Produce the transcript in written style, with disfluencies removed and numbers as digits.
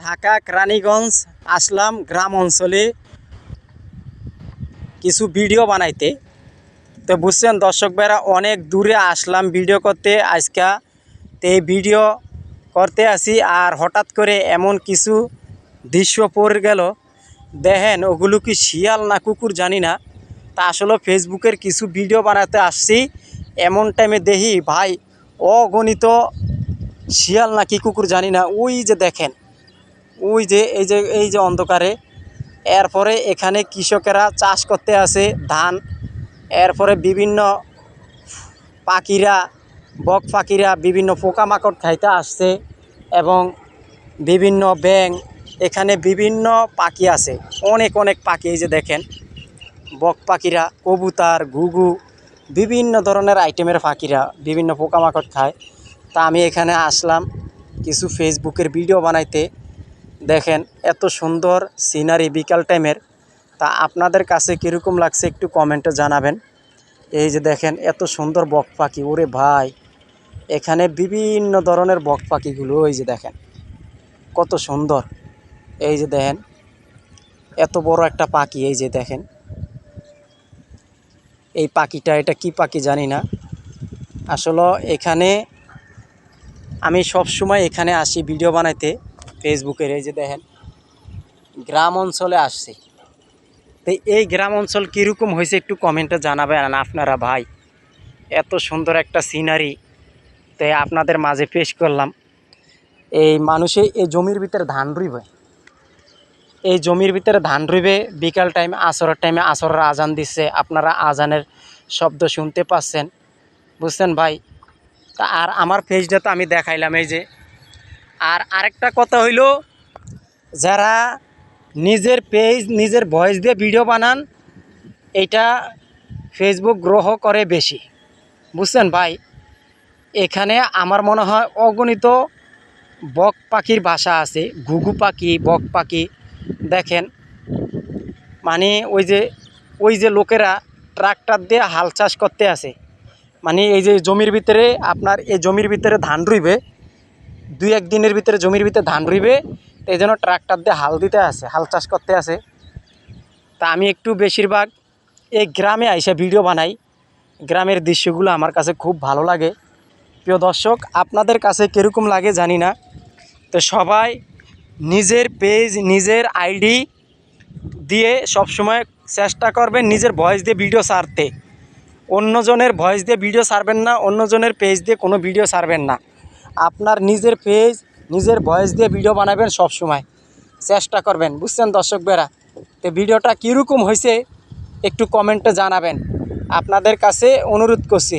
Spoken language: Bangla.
ঢাকা কেরানীগঞ্জ আসলাম গ্রাম অঞ্চলে কিছু ভিডিও বানাইতে। তো বুঝছেন দর্শক ভাইরা, অনেক দূরে আসলাম ভিডিও করতে আজকা। তো এই ভিডিও করতে আসি আর হঠাৎ করে এমন কিছু দৃশ্য পড়ে গেল। দেখেন ওগুলো কি শিয়াল না কুকুর জানি না, তা আসলে ফেসবুকের কিছু ভিডিও বানাতে আসছি, এমন টাইমে দেখি ভাই অগণিত শিয়াল না কি কুকুর জানি না, ওই যে দেখেন, ওই যে এই যে অন্ধকারে। এরপরে এখানে কৃষকেরা চাষ করতে আসে ধান। এরপরে বিভিন্ন পাখিরা, বক পাখিরা বিভিন্ন পোকামাকড় খাইতে আসছে এবং বিভিন্ন ব্যাঙ, এখানে বিভিন্ন পাখি আছে, অনেক অনেক পাখি। এই যে দেখেন বক পাখিরা, কবুতর, ঘুঘু, বিভিন্ন ধরনের আইটেমের পাখিরা বিভিন্ন পোকামাকড় খায়। তা আমি এখানে আসলাম কিছু ফেসবুকের ভিডিও বানাইতে। দেখেন এত সুন্দর সিনারি বিকাল টাইমের। তা আপনাদের কাছে কীরকম লাগছে একটু কমেন্টে জানাবেন। এই যে দেখেন এত সুন্দর বক পাখি, ওরে ভাই এখানে বিভিন্ন ধরনের বক পাখিগুলো, ওই যে দেখেন কত সুন্দর। এই যে দেখেন এত বড় একটা পাখি, এই যে দেখেন এই পাখিটা, এটা কি পাখি জানি না আসলে। এখানে আমি সব সময় এখানে আসি ভিডিও বানাইতে ফেসবুকের। এই যে দেখেন গ্রাম অঞ্চলে আসছি। তো এই গ্রাম অঞ্চল কীরকম হয়েছে একটু কমেন্টে জানাবেন আপনারা ভাই। এত সুন্দর একটা সিনারি তাই আপনাদের মাঝে পেশ করলাম। এই মানুষে এই জমির ভিতরে ধান রুইবে, এই জমির ভিতরে ধান রুইবে বিকাল টাইম, আসরের টাইমে আসরের আজান দিচ্ছে, আপনারা আজানের শব্দ শুনতে পাচ্ছেন, বুঝছেন ভাই। তা আর আমার পেজটা তো আমি দেখাইলাম এই যে। আর আরেকটা কথা হইল, যারা নিজের পেজ নিজের ভয়েস দিয়ে ভিডিও বানান, এটা ফেসবুক গ্রহ করে বেশি, বুঝছেন ভাই। এখানে আমার মনে হয় অগণিত বক পাখির বাসা আছে, ঘুঘু পাখি, বক পাখি। দেখেন মানে ওই যে লোকেরা ট্রাক্টর দিয়ে হাল চাষ করতে আসে, মানে এই যে জমির ভিতরে, আপনার এই জমির ভিতরে ধান রুইবে, 2-1 দিনের ভিতরে জমির ভিতরে ধান রুইবে, এই জন্য ট্রাক্টর দিয়ে হাল দিতে আসে, হাল চাষ করতে আসে। তা আমি একটু বেশিরভাগ এই গ্রামে আইসা ভিডিও বানাই। গ্রামের দৃশ্যগুলো আমার কাছে খুব ভালো লাগে। প্রিয় দর্শক, আপনাদের কাছে কীরকম লাগে জানি না। তো সবাই নিজের পেজ নিজের আইডি দিয়ে সবসময় চেষ্টা করবেন নিজের ভয়েস দিয়ে ভিডিও ছাড়তে। অন্যজনের ভয়েস দিয়ে ভিডিও ছাড়বেন না, অন্যজনের পেজ দিয়ে কোনো ভিডিও ছাড়বেন না। আপনার নিজের পেজ নিজের ভয়েস দিয়ে ভিডিও বানাবেন, সবসময় চেষ্টা করবেন, বুঝছেন দর্শক ভাইরা। তো ভিডিওটা কীরকম হয়েছে একটু কমেন্টে জানাবেন, আপনাদের কাছে অনুরোধ করছি।